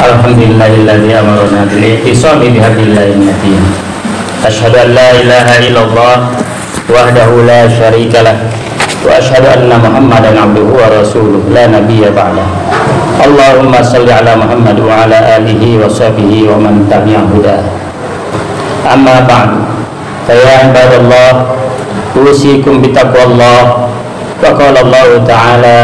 Alhamdulillahilladzi amarna bil ihtisami bihablillahi matin. Asyhadu an la ilaha illallah wahdahu la syarika lah wa asyhadu anna Muhammadan abduhu wa rasuluh la nabiyya ba'dah. Allahumma shalli ala Muhammad wa ala alihi wa sahbihi wa man tabi'ahu huda. Amma ba'du. Fa ya ibadallah, usikum bitaqwallah. Wa qala Allah ta'ala,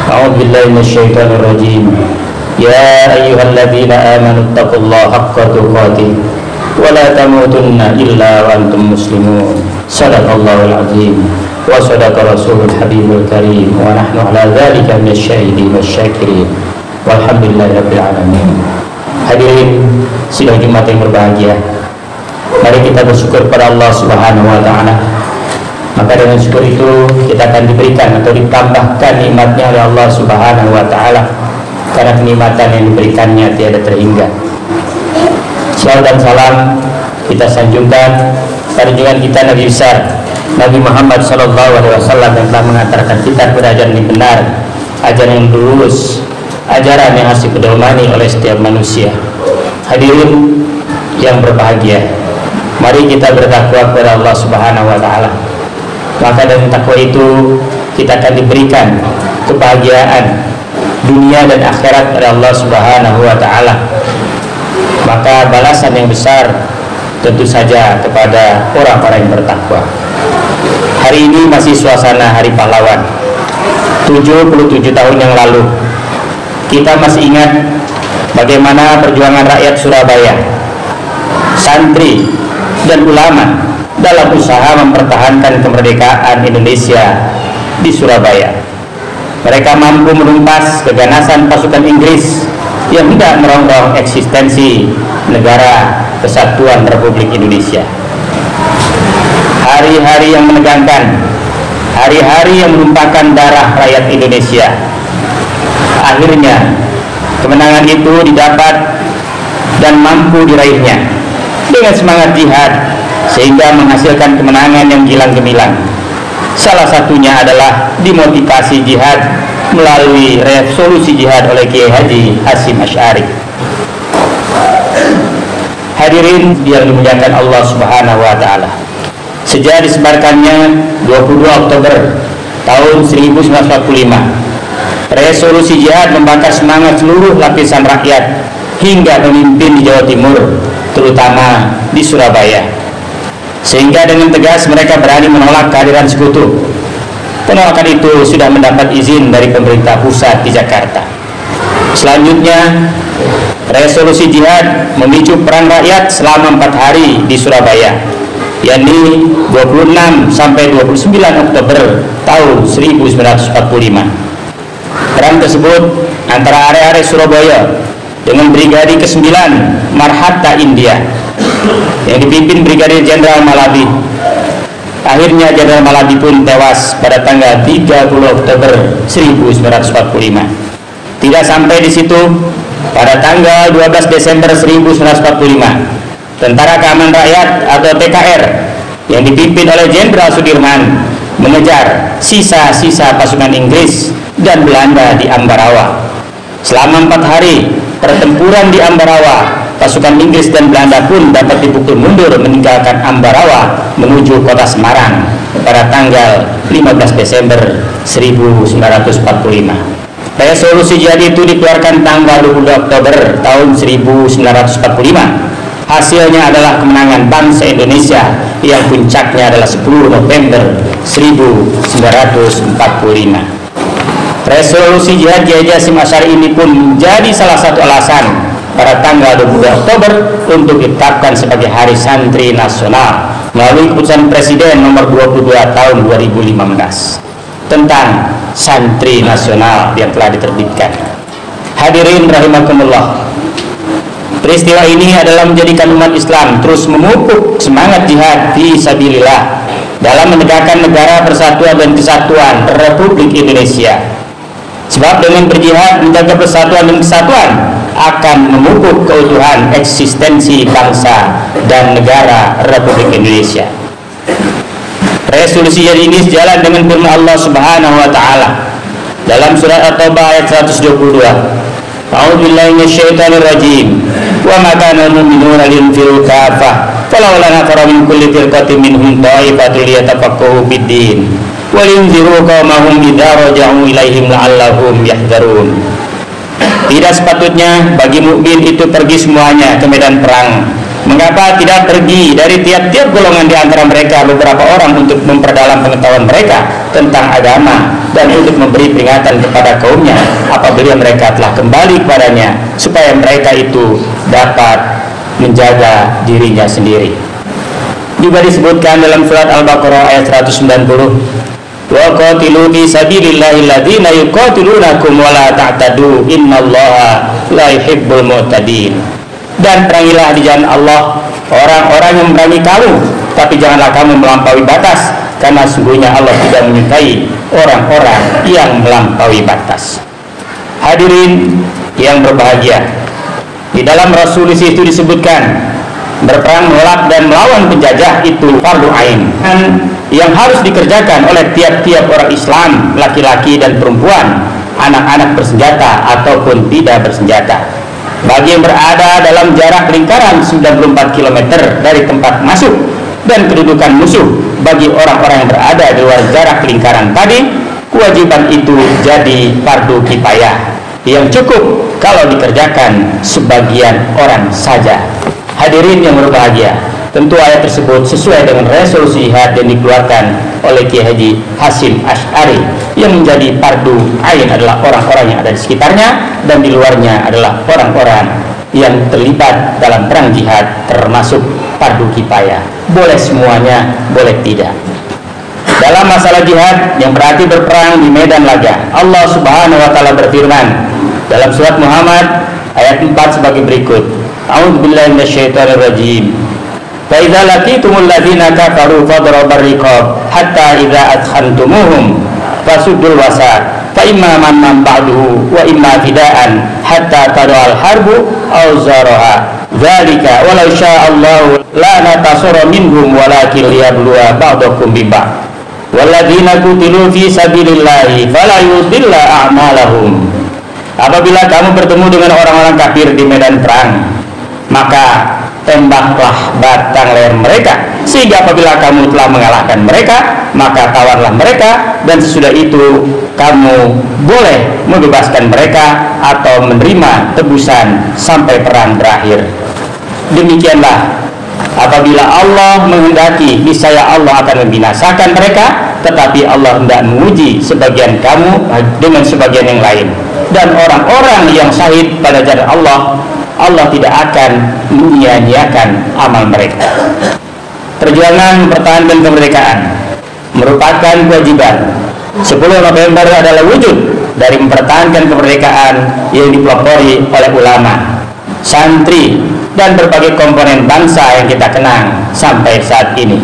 a'udzu billahi minasyaitonir rajim. Ya ayyuhalladzina amanu taqullaha haqqa tuqatih wa la tamutunna illa wa antum muslimun. Shadaqallahul azim wa sadaqa rasulul habibul karim wa nahnu ala dzalika minasyahidin wasyakirin walhamdulillahirabbil alamin. Hadirin sidang Jumat yang berbahagia, mari kita bersyukur pada Allah Subhanahu wa taala. Maka dengan syukur itu kita akan diberikan atau ditambahkan nikmatnya oleh Allah Subhanahu wa taala, karena kenikmatan yang diberikannya tiada terhingga. Salawat dan salam kita sanjungkan pada junjungan kita Nabi besar Nabi Muhammad SAW yang telah mengantarkan kita kepada ajaran yang benar, ajaran yang lurus, ajaran yang harus dipedomani oleh setiap manusia. Hadirin yang berbahagia, mari kita bertakwa kepada Allah Subhanahu wa taala. Maka dengan takwa itu kita akan diberikan kebahagiaan dunia dan akhirat oleh Allah Subhanahu wa taala. Maka balasan yang besar tentu saja kepada orang-orang yang bertakwa. Hari ini masih suasana Hari Pahlawan. 77 tahun yang lalu kita masih ingat bagaimana perjuangan rakyat Surabaya, santri dan ulama dalam usaha mempertahankan kemerdekaan Indonesia di Surabaya. Mereka mampu menumpas keganasan pasukan Inggris yang tidak merongrong eksistensi negara kesatuan Republik Indonesia. Hari-hari yang menegangkan, hari-hari yang menumpahkan darah rakyat Indonesia. Akhirnya kemenangan itu didapat dan mampu diraihnya dengan semangat jihad, sehingga menghasilkan kemenangan yang gilang gemilang. Salah satunya adalah dimotivasi jihad melalui resolusi jihad oleh Kiai Haji Hasyim Asy'ari. Hadirin yang dimuliakan Allah Subhanahu wa taala, sejak disebarkannya 22 Oktober tahun 1945, resolusi jihad membakar semangat seluruh lapisan rakyat hingga pemimpin di Jawa Timur, terutama di Surabaya, sehingga dengan tegas mereka berani menolak kehadiran sekutu. Penolakan itu sudah mendapat izin dari pemerintah pusat di Jakarta. Selanjutnya, resolusi jihad memicu perang rakyat selama 4 hari di Surabaya, yakni 26 sampai 29 Oktober tahun 1945. Perang tersebut antara area-area Surabaya dengan Brigade ke-9 Marhatta India yang dipimpin Brigadir Jenderal Malabi. Akhirnya Jenderal Malabi pun tewas pada tanggal 30 Oktober 1945. Tidak sampai di situ, pada tanggal 12 Desember 1945, Tentara Keamanan Rakyat atau TKR yang dipimpin oleh Jenderal Sudirman mengejar sisa-sisa pasukan Inggris dan Belanda di Ambarawa. Selama 4 hari pertempuran di Ambarawa, pasukan Inggris dan Belanda pun dapat dipukul mundur meninggalkan Ambarawa menuju kota Semarang pada tanggal 15 Desember 1945. Resolusi jihad itu dikeluarkan tanggal 20 Oktober tahun 1945. Hasilnya adalah kemenangan bangsa Indonesia yang puncaknya adalah 10 November 1945. Resolusi jihad Kiai Hasyim Asy'ari ini pun menjadi salah satu alasan pada tanggal 20 Oktober untuk ditetapkan sebagai Hari Santri Nasional melalui keputusan Presiden nomor 22 tahun 2015 tentang Santri Nasional yang telah diterbitkan. Hadirin rahimakumullah, peristiwa ini adalah menjadikan umat Islam terus memupuk semangat jihad fi sabilillah dalam menegakkan negara persatuan dan kesatuan Republik Indonesia. Sebab dengan berjihad menjaga persatuan dan kesatuan akan memupuk keutuhan eksistensi bangsa dan negara Republik Indonesia. Resolusi ini sejalan dengan firman Allah Subhanahu wa taala dalam surat At-Taubah ayat 122. A'udzubillahi minasyaitonir rajim. Wa ma kana al-mu'minuna linfiru kaffah. Falawla nafara min kulli firqatin minhum ta'ifatun liyatafaqahu fid-din. Wa linziru qaumahum idza raja'u ilaihim la'allahum yahdharun. Tidak sepatutnya bagi mukmin itu pergi semuanya ke medan perang. Mengapa tidak pergi dari tiap-tiap golongan di antara mereka beberapa orang untuk memperdalam pengetahuan mereka tentang agama dan untuk memberi peringatan kepada kaumnya apabila mereka telah kembali kepadanya, supaya mereka itu dapat menjaga dirinya sendiri. Juga disebutkan dalam surat Al-Baqarah ayat 190, wa qatilu fi sabilillahi alladziina yuqatilunakum wa la ta'tadu innallaha la yuhibbul mu'tadin. Dan perangilah di jalan Allah orang-orang yang memerangi kamu, tapi janganlah kamu melampaui batas, karena sungguhnya Allah tidak menyukai orang-orang yang melampaui batas. Hadirin yang berbahagia, di dalam resolusi itu disebutkan berperang menolak dan melawan penjajah itu fardu ain yang harus dikerjakan oleh tiap-tiap orang Islam, laki-laki dan perempuan, anak-anak bersenjata ataupun tidak bersenjata. Bagi yang berada dalam jarak lingkaran 94 km dari tempat masuk dan kedudukan musuh, bagi orang-orang yang berada di luar jarak lingkaran tadi, kewajiban itu jadi fardu kifayah yang cukup kalau dikerjakan sebagian orang saja. Hadirin yang berbahagia, tentu ayat tersebut sesuai dengan resolusi jihad yang dikeluarkan oleh Kiai Haji Hasyim Asy'ari, yang menjadi fardu ain adalah orang-orang yang ada di sekitarnya, dan di luarnya adalah orang-orang yang terlibat dalam perang jihad, termasuk fardu kifayah. Boleh semuanya, boleh tidak. Dalam masalah jihad yang berarti berperang di medan laga, Allah Subhanahu wa taala berfirman dalam surat Muhammad ayat 4 sebagai berikut. A'udzubillahi minasyaitonir rajim. Fa idza laqitumul ladzina kafaru fadribur riqab hatta idza adkhantumuhum fasuddul wasa fa imma man ba'duhu wa imma fidaan hatta tad'al harbu aw zaraha dzalika walau sya'allahu la natasara minhum walakin liyabluwa ba'dakum bi ba'd walladzina qutilu fi sabilillahi fala yudilla a'malahum. Apabila kamu bertemu dengan orang-orang kafir di medan perang, maka tembaklah batang leher mereka, sehingga apabila kamu telah mengalahkan mereka, maka tawarlah mereka, dan sesudah itu kamu boleh membebaskan mereka atau menerima tebusan sampai perang berakhir. Demikianlah apabila Allah menghendaki, niscaya Allah akan membinasakan mereka, tetapi Allah hendak menguji sebagian kamu dengan sebagian yang lain. Dan orang-orang yang syahid pada jalan Allah, Allah tidak akan menyia-nyiakan amal mereka. Perjuangan mempertahankan kemerdekaan merupakan kewajiban. 10 November adalah wujud dari mempertahankan kemerdekaan yang dipelopori oleh ulama, santri, dan berbagai komponen bangsa yang kita kenang sampai saat ini.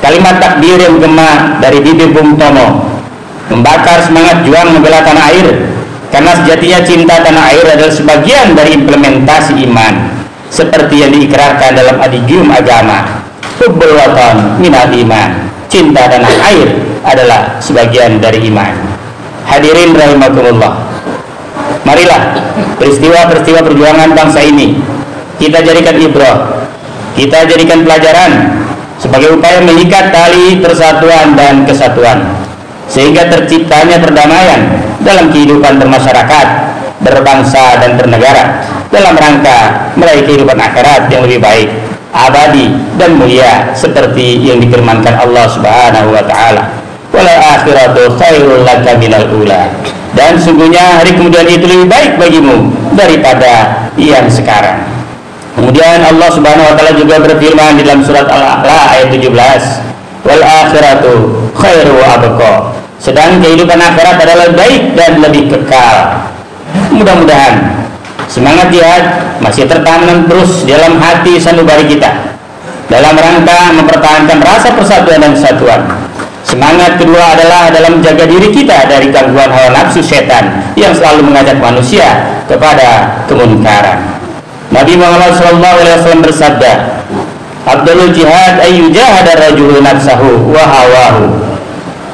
Kalimat takbir yang gema dari bibir Bung Tomo membakar semangat juang membela tanah air, karena sejatinya cinta tanah air adalah sebagian dari implementasi iman, seperti yang diikrarkan dalam adigium agama, hubbul watan minal iman. Cinta tanah air adalah sebagian dari iman. Hadirin rahimakumullah, marilah peristiwa-peristiwa perjuangan bangsa ini kita jadikan ibrah, kita jadikan pelajaran sebagai upaya mengikat tali persatuan dan kesatuan, sehingga terciptanya perdamaian dalam kehidupan bermasyarakat, berbangsa dan bernegara, dalam rangka meraih kehidupan akhirat yang lebih baik, abadi dan mulia, seperti yang difirmankan Allah Subhanahu wa taala, wal akhiratu khairul laka minal ula. Dan sungguhnya hari kemudian itu lebih baik bagimu daripada yang sekarang. Kemudian Allah Subhanahu wa taala juga berfirman di dalam surat Al-A'la ayat 17, wal akhiratu khairu wa abqa. Sedang kehidupan akhirat adalah baik dan lebih kekal. Mudah-mudahan semangat jihad masih tertanam terus dalam hati sanubari kita dalam rangka mempertahankan rasa persatuan dan kesatuan. Semangat kedua adalah dalam menjaga diri kita dari gangguan hawa nafsu setan yang selalu mengajak manusia kepada kemunkaran. Nabi Muhammad SAW bersabda, "Abdul jihad ayyujahada rajulu nafsahu wa hawahu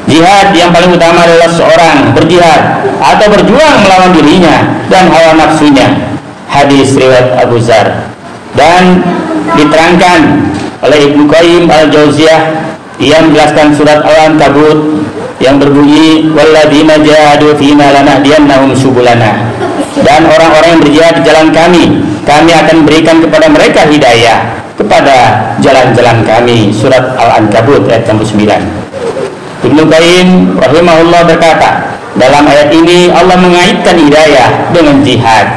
Jihad yang paling utama adalah seorang berjihad atau berjuang melawan dirinya dan hawa nafsunya. Hadis riwayat Abu Dzar. Dan diterangkan oleh Ibnu Qayyim al-Jauziyah, ia menjelaskan surat Al-Ankabut yang berbunyi walladzina jahadu fina lanahdiyannahum subulana. Dan orang-orang yang berjihad di jalan kami akan berikan kepada mereka hidayah kepada jalan-jalan kami. Surat Al-Ankabut ayat 9. Ibnu Qayyim rahimahullah berkata, dalam ayat ini Allah mengaitkan hidayah dengan jihad.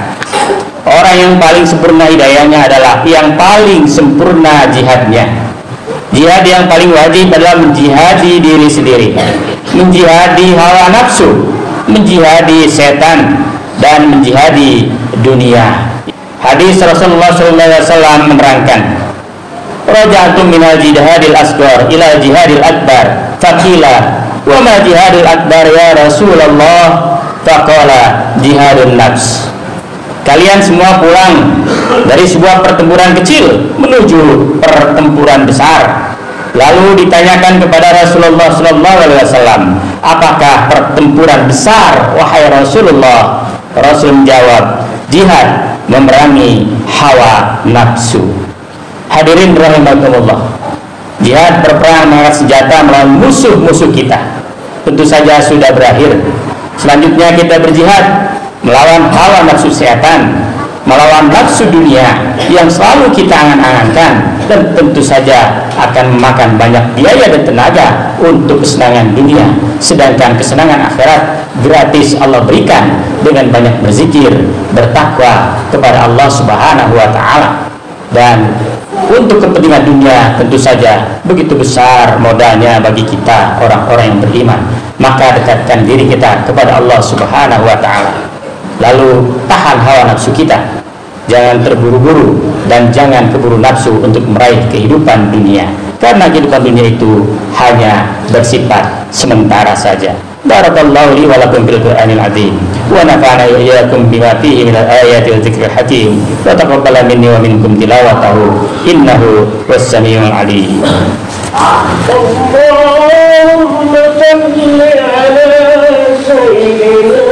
Orang yang paling sempurna hidayahnya adalah yang paling sempurna jihadnya. Jihad yang paling wajib adalah menjihadi diri sendiri, menjihadi hawa nafsu, menjihadi setan, dan menjihadi dunia. Hadis Rasulullah SAW menerangkan, raja'tum minal jihadil asghar ila jihadil akbar. Faqila wa ma jihadul akbar ya Rasulullah? Faqala jihadun nafs. Kalian semua pulang dari sebuah pertempuran kecil menuju pertempuran besar. Lalu ditanyakan kepada Rasulullah SAW, apakah pertempuran besar wahai Rasulullah? Rasul menjawab, jihad memerangi hawa nafsu. Hadirin rahimakumullah, jihad berperang mengangkat senjata melawan musuh-musuh kita tentu saja sudah berakhir. Selanjutnya kita berjihad melawan hawa nafsu setan, melawan nafsu dunia yang selalu kita angan-angankan, dan tentu saja akan memakan banyak biaya dan tenaga untuk kesenangan dunia, sedangkan kesenangan akhirat gratis Allah berikan dengan banyak berzikir, bertakwa kepada Allah Subhanahu wa taala. Dan untuk kepentingan dunia tentu saja begitu besar modalnya bagi kita orang-orang yang beriman. Maka dekatkan diri kita kepada Allah Subhanahu wa taala. Lalu tahan hawa nafsu kita, jangan terburu-buru dan jangan keburu nafsu untuk meraih kehidupan dunia, karena kehidupan dunia itu hanya bersifat sementara saja. Barakallahu li wa lakum fil Qur'anil azim wa nafa'ana wa iyyakum bima fihi minal ayati wal dzikril hakim wa taqabbala minni wa minkum tilawatahu innahu was-sami'ul 'alim. Allahumma salli 'ala sayyidina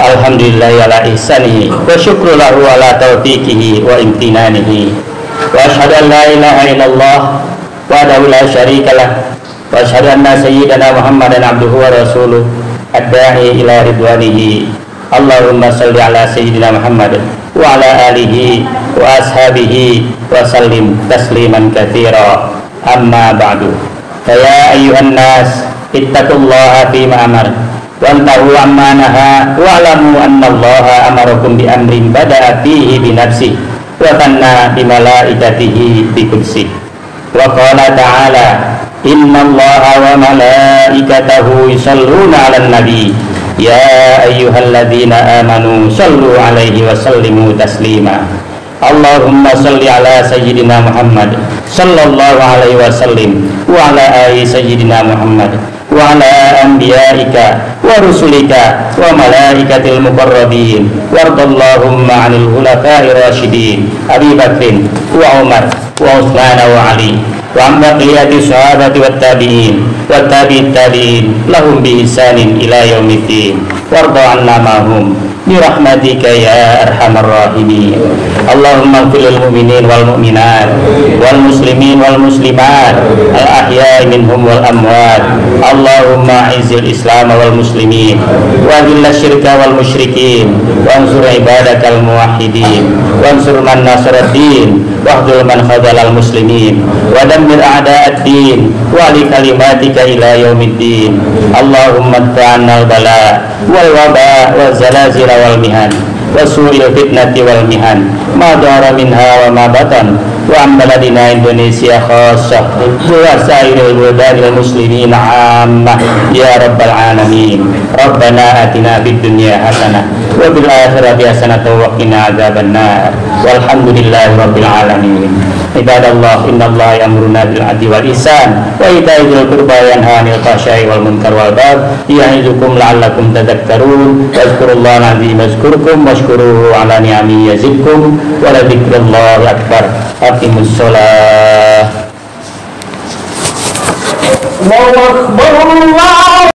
alhamdulillahi ala ihsanihi wa syukru lahu ala taufiqihi wa imtinanihi wa asyhadu an la ilaha illallah wahdahu la syarikalah wa asyhadu anna sayyidana Muhammadan abduhu wa rasuluh ad-da'i ila ridwanihi. Allahumma salli ala sayyidina Muhammad wa ala alihi wa ashabihi wa sallim tasliman katsira. Amma ba'du. Fa ya ayyuhan nas ittaqullaha fima amar wantahu amma naha wa'lamu anna allaha amarakum bi amrin bada'a fihi bi nafsihi wa thanna bi malaikatihi bi qudsi wa qala ta'ala inna allaha wa malaikatahu yusalluna 'alan nabi ya ayyuhalladzina amanu sallu 'alaihi wa sallimu taslima. Allahumma salli ala sayyidina Muhammad sallallahu alaihi wasallim wa ala ali sayyidina Muhammad wa ala anbiya'ika wa rusulika wa malaikatil muqarrabin wardallahumma 'anil khulafa'ir rasyidin Abi Bakrin wa Umar wa Utsman wa Ali wa an baqiyati sahabati wat tabi'in wat tabi'it tabi'in lahum bi ihsanin ila yaumiddin warda 'anna ma'hum bi rahmatika ya arhamar rahimin. Allahumma ighfir lil mu'minin wal mu'minat wal muslimin wal muslimat al ahya'i minhum wal amwat. Allahumma izzil islam wal muslimin wa dhil syirka wal musyrikin wa ansur ibadakal muwahhidin wa ansur man nasaraddin wa hdul man khadalal muslimin wa dammir a'da'ad din wa li kalimatika ila yaumiddin. Allahumma ta'annal bala wal waba wal zalazil wal mihan wa su'il fitnati wal mihan ma dhara minha wa ma batan wa am baladina Indonesia khassah wa sairil buladil muslimin ammah ya rabbal alamin. Rabbana atina fid dunya hasanah wa fil akhirati hasanah wa qina adzabannar walhamdulillahi rabbil alamin. Ibadallah, innallaha ya'muruna bil 'adli wal ihsan wa ita'i dzil qurba wa yanha 'anil fahsya'i wal munkar wal baghi ya'idukum la'allakum tadhakkarun. Wazkurullaha al-'azim yazkurkum washkuruhu 'ala ni'amihi yazidkum wa la dzikrullahi akbar. Aqimus shalah. Allahu akbar.